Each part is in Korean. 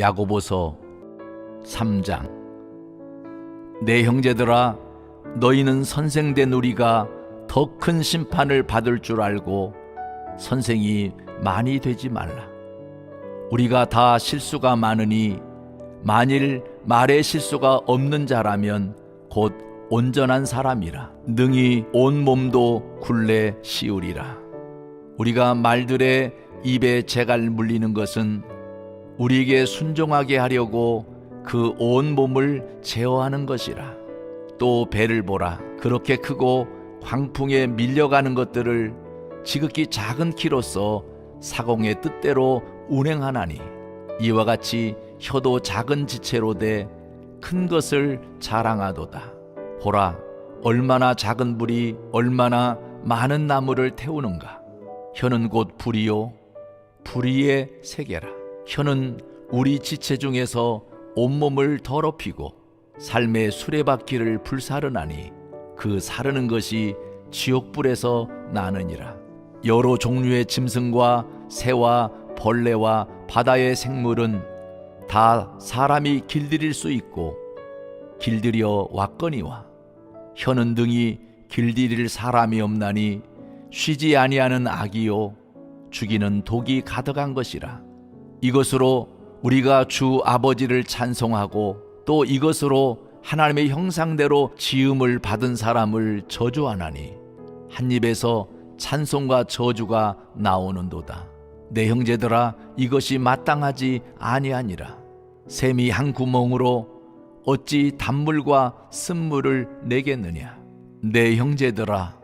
야고보서 3장. 내 형제들아, 너희는 선생된 우리가 더 큰 심판을 받을 줄 알고 선생이 많이 되지 말라. 우리가 다 실수가 많으니 만일 말에 실수가 없는 자라면 곧 온전한 사람이라 능히 온 몸도 굴레 씌우리라. 우리가 말들의 입에 재갈 물리는 것은 우리에게 순종하게 하려고 그 온 몸을 제어하는 것이라. 또 배를 보라. 그렇게 크고 광풍에 밀려가는 것들을 지극히 작은 키로서 사공의 뜻대로 운행하나니, 이와 같이 혀도 작은 지체로 돼 큰 것을 자랑하도다. 보라, 얼마나 작은 불이 얼마나 많은 나무를 태우는가. 혀는 곧 불이요, 불의의 세계라. 혀는 우리 지체 중에서 온몸을 더럽히고 삶의 수레바퀴를 불사르나니, 그 사르는 것이 지옥불에서 나느니라. 여러 종류의 짐승과 새와 벌레와 바다의 생물은 다 사람이 길들일 수 있고 길들여 왔거니와, 혀는 등이 길들일 사람이 없나니 쉬지 아니하는 악이요 죽이는 독이 가득한 것이라. 이것으로 우리가 주 아버지를 찬송하고 또 이것으로 하나님의 형상대로 지음을 받은 사람을 저주하나니, 한 입에서 찬송과 저주가 나오는도다. 내 형제들아, 이것이 마땅하지 아니하니라. 샘이 한 구멍으로 어찌 단물과 쓴물을 내겠느냐. 내 형제들아,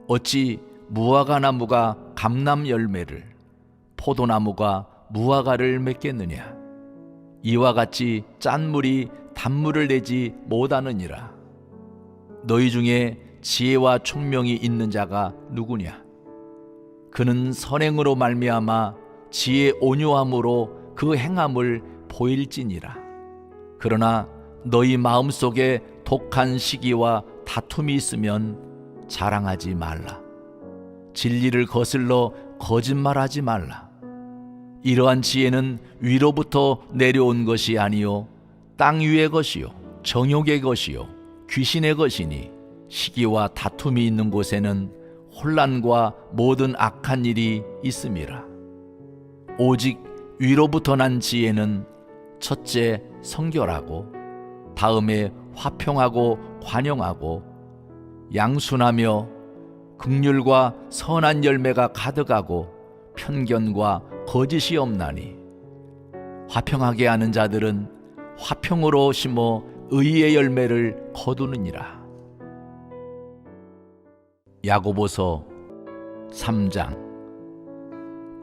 어찌 무화과 나무가 감람 열매를, 포도나무가 무화과를 맺겠느냐. 이와 같이 짠 물이 단물을 내지 못하느니라. 너희 중에 지혜와 총명이 있는 자가 누구냐. 그는 선행으로 말미암아 지혜 온유함으로 그 행함을 보일지니라. 그러나 너희 마음속에 독한 시기와 다툼이 있으면 자랑하지 말라. 진리를 거슬러 거짓말하지 말라. 이러한 지혜는 위로부터 내려온 것이 아니요 땅 위의 것이요 정욕의 것이요 귀신의 것이니, 시기와 다툼이 있는 곳에는 혼란과 모든 악한 일이 있음이라. 오직 위로부터 난 지혜는 첫째 성결하고, 다음에 화평하고 관용하고, 양순하며 긍휼과 선한 열매가 가득하고 편견과 거짓이 없나니, 화평하게 하는 자들은 화평으로 심어 의의 열매를 거두느니라. 야고보서 3장.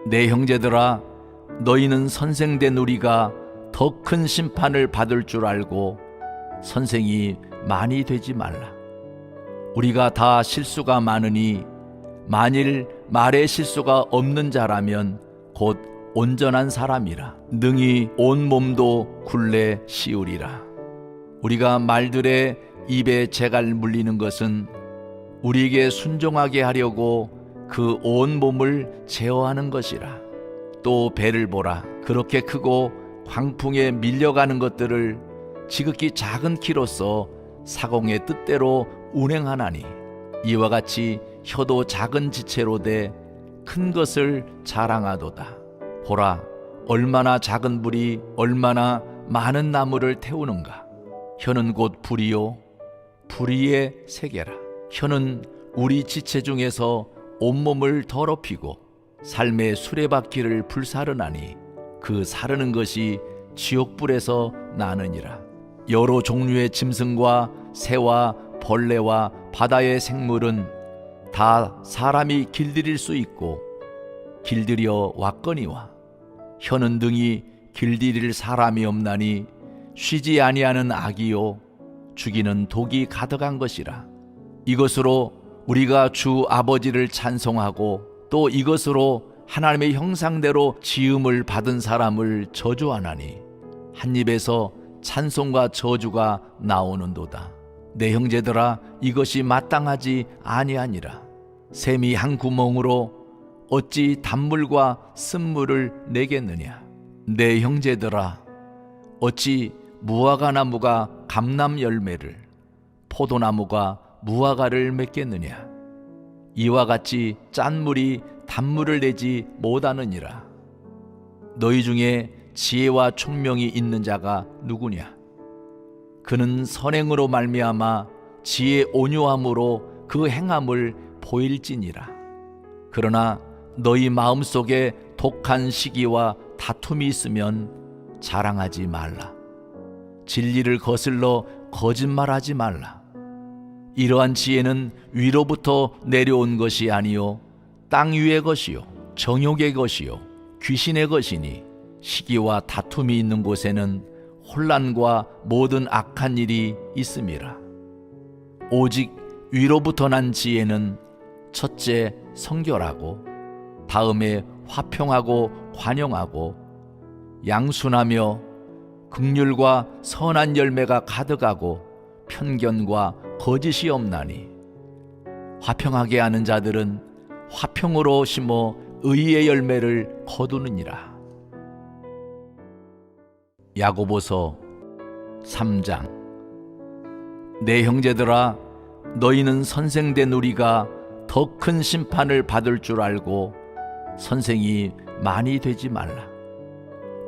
내 형제들아, 너희는 선생된 우리가 더 큰 심판을 받을 줄 알고 선생이 많이 되지 말라. 우리가 다 실수가 많으니 만일 말에 실수가 없는 자라면 곧 온전한 사람이라 능히 온 몸도 굴레 씌우리라. 우리가 말들의 입에 재갈 물리는 것은 우리에게 순종하게 하려고 그 온 몸을 제어하는 것이라. 또 배를 보라. 그렇게 크고 광풍에 밀려가는 것들을 지극히 작은 키로서 사공의 뜻대로 운행하나니, 이와 같이 혀도 작은 지체로 돼 큰 것을 자랑하도다. 보라, 얼마나 작은 불이 얼마나 많은 나무를 태우는가. 혀는 곧 불이요, 불의의 세계라. 혀는 우리 지체 중에서 온몸을 더럽히고 삶의 수레바퀴를 불사르나니, 그 사르는 것이 지옥불에서 나느니라. 여러 종류의 짐승과 새와 벌레와 바다의 생물은 다 사람이 길들일 수 있고 길들여 왔거니와, 혀는 등이 길들일 사람이 없나니 쉬지 아니하는 악이요 죽이는 독이 가득한 것이라. 이것으로 우리가 주 아버지를 찬송하고 또 이것으로 하나님의 형상대로 지음을 받은 사람을 저주하나니, 한 입에서 찬송과 저주가 나오는도다. 내 형제들아, 이것이 마땅하지 아니하니라. 샘이 한 구멍으로 어찌 단물과 쓴물을 내겠느냐. 내 형제들아, 어찌 무화과 나무가 감람 열매를, 포도나무가 무화과를 맺겠느냐? 이와 같이 짠 물이 단물을 내지 못하느니라. 너희 중에 지혜와 총명이 있는 자가 누구냐? 그는 선행으로 말미암아 지혜 온유함으로 그 행함을 보일지니라. 그러나 너희 마음속에 독한 시기와 다툼이 있으면 자랑하지 말라. 진리를 거슬러 거짓말하지 말라. 이러한 지혜는 위로부터 내려온 것이 아니요 땅 위의 것이요 정욕의 것이요 귀신의 것이니, 시기와 다툼이 있는 곳에는 혼란과 모든 악한 일이 있음이라. 오직 위로부터 난 지혜는 첫째 성결하고, 다음에 화평하고 관용하고, 양순하며 긍휼과 선한 열매가 가득하고 편견과 거짓이 없나니, 화평하게 하는 자들은 화평으로 심어 의의 열매를 거두느니라. 야고보서 3장. 내 형제들아, 너희는 선생된 우리가 더 큰 심판을 받을 줄 알고 선생이 많이 되지 말라.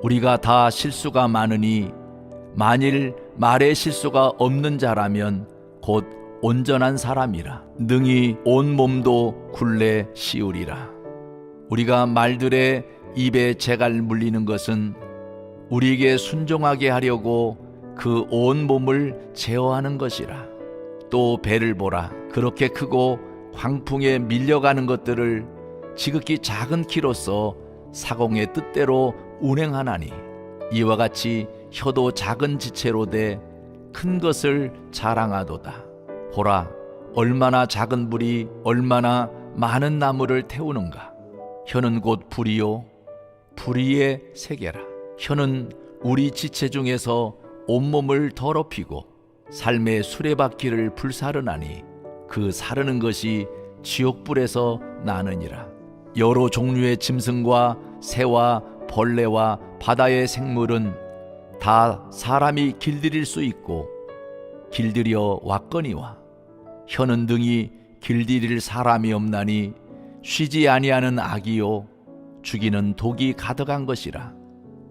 우리가 다 실수가 많으니 만일 말에 실수가 없는 자라면 곧 온전한 사람이라 능히 온 몸도 굴레 씌우리라. 우리가 말들의 입에 재갈 물리는 것은 우리에게 순종하게 하려고 그 온 몸을 제어하는 것이라. 또 배를 보라. 그렇게 크고 광풍에 밀려가는 것들을 지극히 작은 키로서 사공의 뜻대로 운행하나니, 이와 같이 혀도 작은 지체로 돼 큰 것을 자랑하도다. 보라, 얼마나 작은 불이 얼마나 많은 나무를 태우는가. 혀는 곧 불이요 불의의 세계라. 혀는 우리 지체 중에서 온몸을 더럽히고 삶의 수레바퀴를 불사르나니, 그 사르는 것이 지옥불에서 나느니라. 여러 종류의 짐승과 새와 벌레와 바다의 생물은 다 사람이 길들일 수 있고 길들여 왔거니와, 혀는 등이 길들일 사람이 없나니 쉬지 아니하는 악이요 죽이는 독이 가득한 것이라.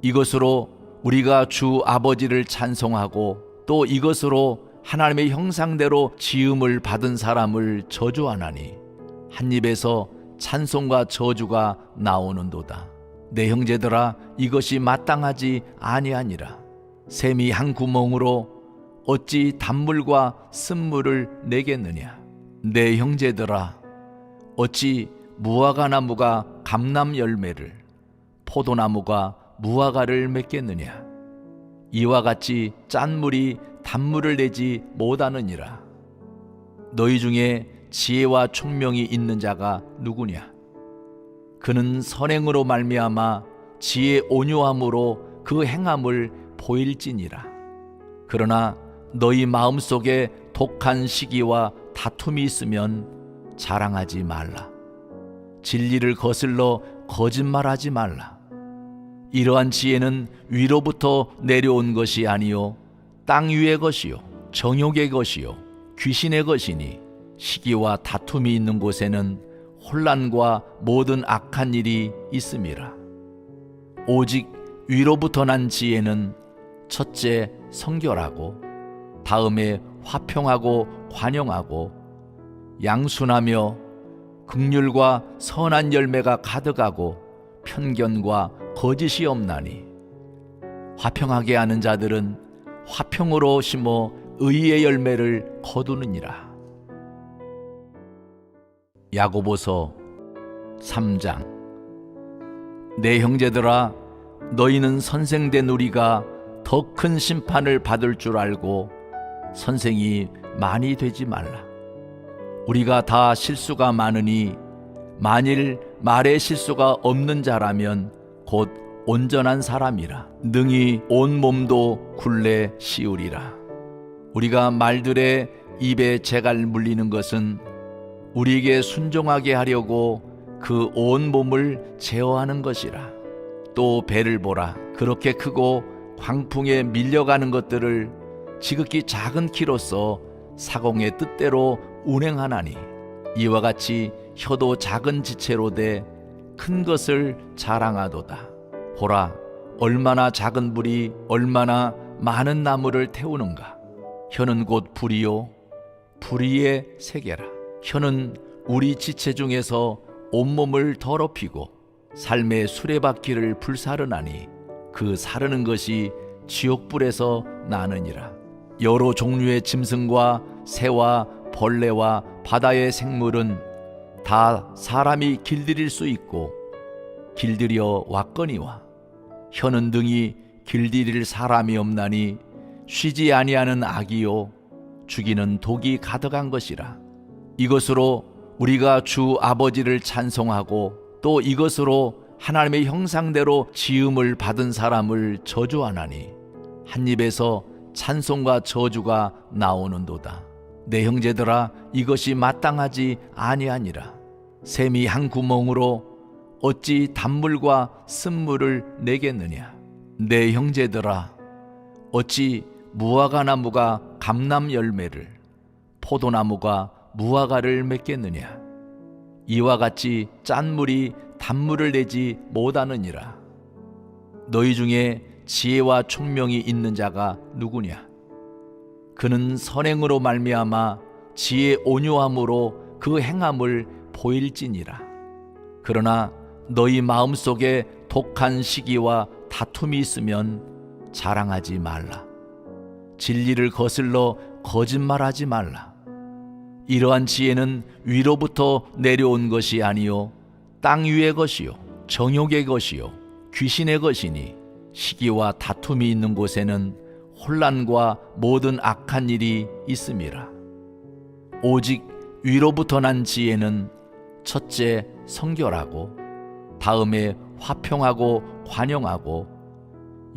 이것으로 우리가 주 아버지를 찬송하고 또 이것으로 하나님의 형상대로 지음을 받은 사람을 저주하나니, 한 입에서 찬송과 저주가 나오는도다. 내 형제들아, 이것이 마땅하지 아니하니라. 샘이 한 구멍으로 어찌 단물과 쓴물을 내겠느냐? 내 형제들아, 어찌 무화과 나무가 감람 열매를, 포도나무가 무화과를 맺겠느냐? 이와 같이 짠 물이 단물을 내지 못하느니라. 너희 중에 지혜와 총명이 있는 자가 누구냐? 그는 선행으로 말미암아 지혜 온유함으로 그 행함을 보일지니라. 그러나 너희 마음속에 독한 시기와 다툼이 있으면 자랑하지 말라. 진리를 거슬러 거짓말하지 말라. 이러한 지혜는 위로부터 내려온 것이 아니요 땅 위의 것이요 정욕의 것이요 귀신의 것이니, 시기와 다툼이 있는 곳에는 혼란과 모든 악한 일이 있음이라. 오직 위로부터 난 지혜는 첫째 성결하고, 다음에 화평하고 관용하고, 양순하며 긍휼과 선한 열매가 가득하고 편견과 거짓이 없나니, 화평하게 하는 자들은 화평으로 심어 의의 열매를 거두느니라. 야고보서 3장. 내 형제들아, 너희는 선생된 우리가 더 큰 심판을 받을 줄 알고 선생이 많이 되지 말라. 우리가 다 실수가 많으니 만일 말에 실수가 없는 자라면 곧 온전한 사람이라 능히 온 몸도 굴레 씌우리라. 우리가 말들의 입에 재갈 물리는 것은 우리에게 순종하게 하려고 그 온 몸을 제어하는 것이라. 또 배를 보라. 그렇게 크고 광풍에 밀려가는 것들을 지극히 작은 키로서 사공의 뜻대로 운행하나니 이와 같이 혀도 작은 지체로 돼 큰 것을 자랑하도다. 보라, 얼마나 작은 불이 얼마나 많은 나무를 태우는가. 혀는 곧 불이요 불의의 세계라. 혀는 우리 지체 중에서 온몸을 더럽히고 삶의 수레바퀴를 불사르나니 그 사르는 것이 지옥불에서 나느니라. 여러 종류의 짐승과 새와 벌레와 바다의 생물은 다 사람이 길들일 수 있고 길들여 왔거니와 혀는 등이 길들일 사람이 없나니 쉬지 아니하는 악이요 죽이는 독이 가득한 것이라. 이것으로 우리가 주 아버지를 찬송하고 또 이것으로 하나님의 형상대로 지음을 받은 사람을 저주하나니 한 입에서 찬송과 저주가 나오는도다. 내 형제들아, 이것이 마땅하지 아니하니라. 샘이 한 구멍으로 어찌 단물과 쓴물을 내겠느냐. 내 형제들아, 어찌 무화과 나무가 감람 열매를, 포도나무가 무화과를 맺겠느냐. 이와 같이 짠 물이 단물을 내지 못하느니라. 너희 중에 지혜와 총명이 있는 자가 누구냐. 그는 선행으로 말미암아 지혜 온유함으로 그 행함을 보일지니라. 그러나 너희 마음속에 독한 시기와 다툼이 있으면 자랑하지 말라. 진리를 거슬러 거짓말하지 말라. 이러한 지혜는 위로부터 내려온 것이 아니요 땅 위의 것이요 정욕의 것이요 귀신의 것이니 시기와 다툼이 있는 곳에는 혼란과 모든 악한 일이 있음이라. 오직 위로부터 난 지혜는 첫째 성결하고 다음에 화평하고 관용하고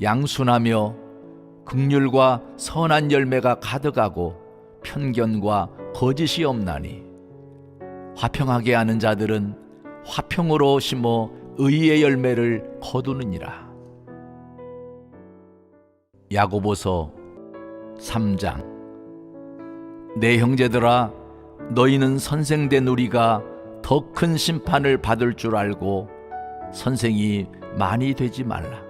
양순하며 긍휼과 선한 열매가 가득하고 편견과 거짓이 없나니 화평하게 하는 자들은 화평으로 심어 의의 열매를 거두느니라. 야고보서 3장. 내 형제들아, 너희는 선생된 우리가 더 큰 심판을 받을 줄 알고 선생이 많이 되지 말라.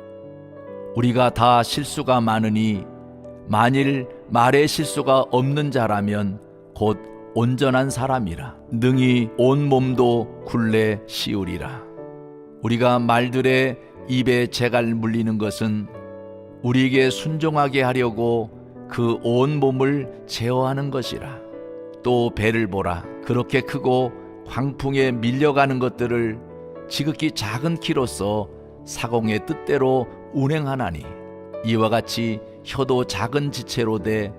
우리가 다 실수가 많으니 만일 말에 실수가 없는 자라면 곧 온전한 사람이라 능히 온 몸도 굴레 씌우리라. 우리가 말들의 입에 재갈 물리는 것은 우리에게 순종하게 하려고 그 온 몸을 제어하는 것이라. 또 배를 보라. 그렇게 크고 광풍에 밀려가는 것들을 지극히 작은 키로서 사공의 뜻대로 운행하나니 이와 같이 혀도 작은 지체로 돼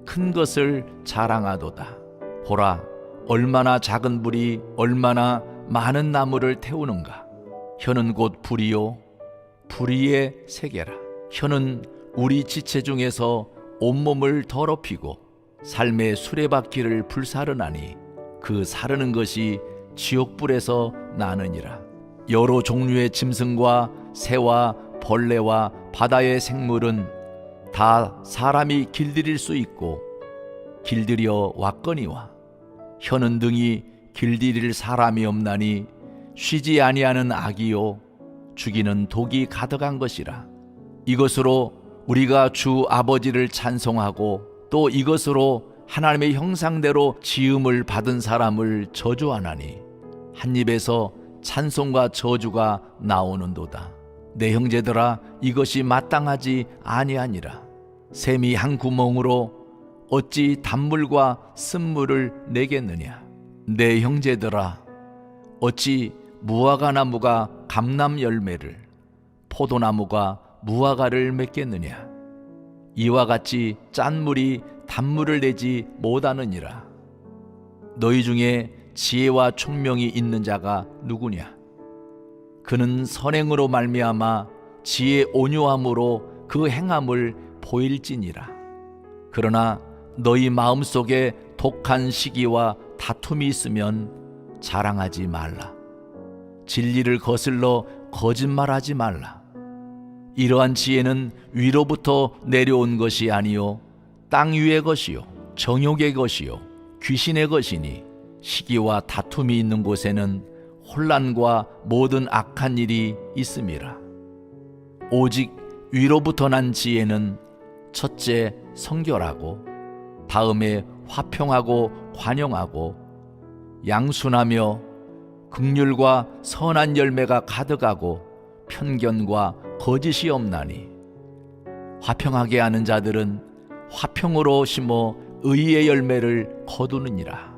큰 것을 자랑하도다. 보라, 얼마나 작은 불이 얼마나 많은 나무를 태우는가. 혀는 곧 불이요 불의의 세계라. 혀는 우리 지체 중에서 온몸을 더럽히고 삶의 수레바퀴를 불사르나니 그 사르는 것이 지옥불에서 나느니라. 여러 종류의 짐승과 새와 벌레와 바다의 생물은 다 사람이 길들일 수 있고 길들여 왔거니와 혀는 등이 길들일 사람이 없나니 쉬지 아니하는 악이요 죽이는 독이 가득한 것이라. 이것으로 우리가 주 아버지를 찬송하고 또 이것으로 하나님의 형상대로 지음을 받은 사람을 저주하나니 한 입에서 찬송과 저주가 나오는도다. 내 형제들아, 이것이 마땅하지 아니하니라. 샘이 한 구멍으로 어찌 단물과 쓴물을 내겠느냐. 내 형제들아, 어찌 무화과 나무가 감람 열매를, 포도나무가 무화과를 맺겠느냐. 이와 같이 짠 물이 단물을 내지 못하느니라. 너희 중에 지혜와 총명이 있는 자가 누구냐. 그는 선행으로 말미암아 지혜 온유함으로 그 행함을 보일지니라. 그러나 너희 마음속에 독한 시기와 다툼이 있으면 자랑하지 말라. 진리를 거슬러 거짓말하지 말라. 이러한 지혜는 위로부터 내려온 것이 아니요 땅 위의 것이요 정욕의 것이요 귀신의 것이니 시기와 다툼이 있는 곳에는 혼란과 모든 악한 일이 있음이라. 오직 위로부터 난 지혜는 첫째 성결하고 다음에 화평하고 관용하고 양순하며 긍휼과 선한 열매가 가득하고 편견과 거짓이 없나니 화평하게 하는 자들은 화평으로 심어 의의 열매를 거두느니라.